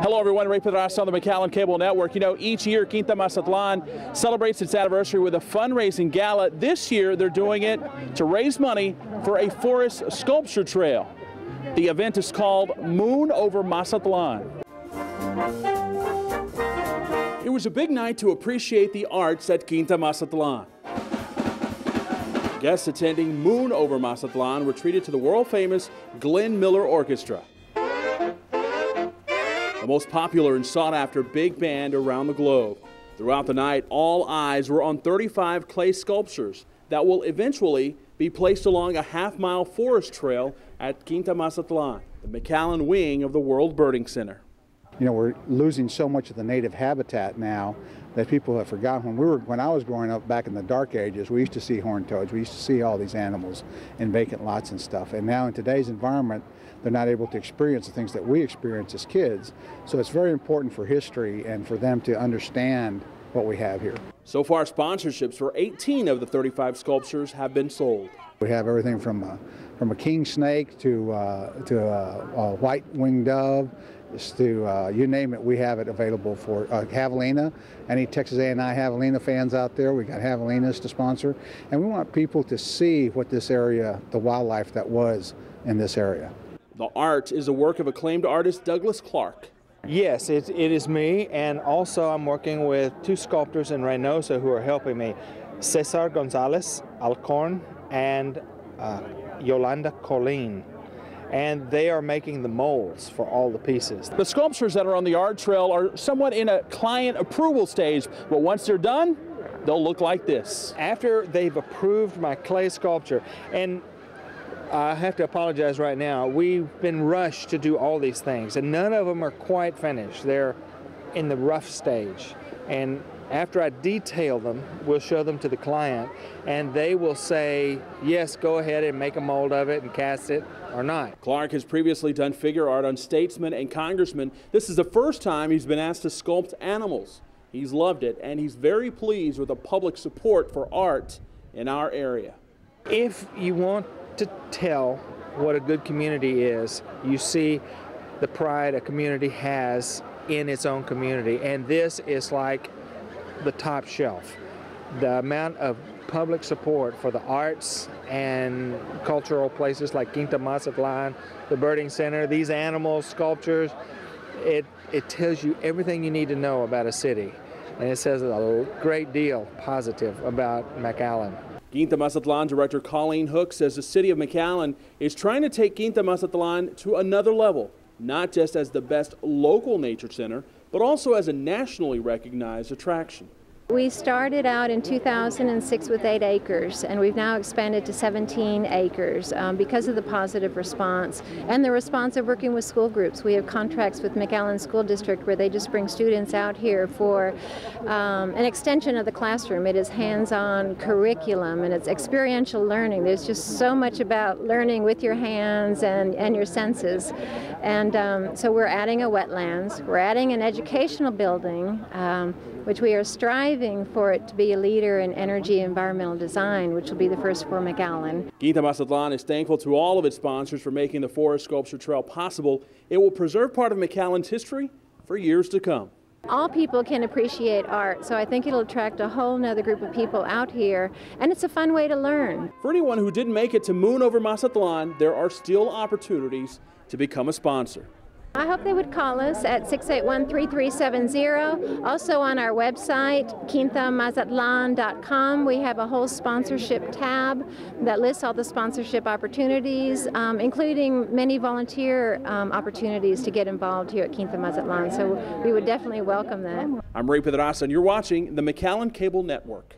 Hello everyone, Ray Pedraza on the McAllen Cable Network. You know, each year Quinta Mazatlan celebrates its anniversary with a fundraising gala. This year they're doing it to raise money for a forest sculpture trail. The event is called Moon over Mazatlan. It was a big night to appreciate the arts at Quinta Mazatlan. Guests attending Moon over Mazatlan were treated to the world-famous Glenn Miller Orchestra, the most popular and sought-after big band around the globe. Throughout the night, all eyes were on 35 clay sculptures that will eventually be placed along a half-mile forest trail at Quinta Mazatlan, the McAllen wing of the World Birding Center. You know, we're losing so much of the native habitat now that people have forgotten. When I was growing up back in the dark ages, we used to see horned toads. We used to see all these animals in vacant lots and stuff. And now in today's environment, they're not able to experience the things that we experienced as kids. So it's very important for history and for them to understand what we have here. So far, sponsorships for 18 of the 35 sculptures have been sold. We have everything from a king snake to a white-winged dove, to you name it, we have it available for javelina. Any Texas A&I javelina fans out there, we got javelinas to sponsor. And we want people to see what this area, the wildlife that was in this area. The art is the work of acclaimed artist Douglas Clark. Yes, it is me, and also I'm working with two sculptors in Reynosa who are helping me, Cesar Gonzalez Alcorn and Yolanda Colleen. And they are making the molds for all the pieces. The sculptures that are on the art trail are somewhat in a client approval stage, but once they're done, they'll look like this. After they've approved my clay sculpture, and I have to apologize right now, we've been rushed to do all these things, and none of them are quite finished. They're in the rough stage. And after I detail them, we'll show them to the client, and they will say, yes, go ahead and make a mold of it and cast it, or not. Clark has previously done figure art on statesmen and congressmen. This is the first time he's been asked to sculpt animals. He's loved it, and he's very pleased with the public support for art in our area. If you want to tell what a good community is, you see the pride a community has in its own community, and this is like the top shelf. The amount of public support for the arts and cultural places like Quinta Mazatlan, the Birding Center, these animals, sculptures, it tells you everything you need to know about a city. And it says a great deal positive about McAllen. Quinta Mazatlan Director Colleen Hook says the city of McAllen is trying to take Quinta Mazatlan to another level, not just as the best local nature center, but also as a nationally recognized attraction. We started out in 2006 with 8 acres, and we've now expanded to 17 acres because of the positive response and the response of working with school groups. We have contracts with McAllen School District where they just bring students out here for an extension of the classroom. It is hands-on curriculum and it's experiential learning. There's just so much about learning with your hands and your senses. And so we're adding a wetlands, we're adding an educational building, which we are striving for it to be a leader in energy and environmental design, which will be the first for McAllen. Quinta Mazatlan is thankful to all of its sponsors for making the Forest Sculpture Trail possible. It will preserve part of McAllen's history for years to come. All people can appreciate art, so I think it'll attract a whole nother group of people out here, and it's a fun way to learn. For anyone who didn't make it to Moon over Mazatlan, there are still opportunities to become a sponsor. I hope they would call us at 681-3370. Also on our website, quintamazatlan.com, we have a whole sponsorship tab that lists all the sponsorship opportunities, including many volunteer opportunities to get involved here at Quinta Mazatlan. So we would definitely welcome that. I'm Ray Pedraza, and you're watching the McAllen Cable Network.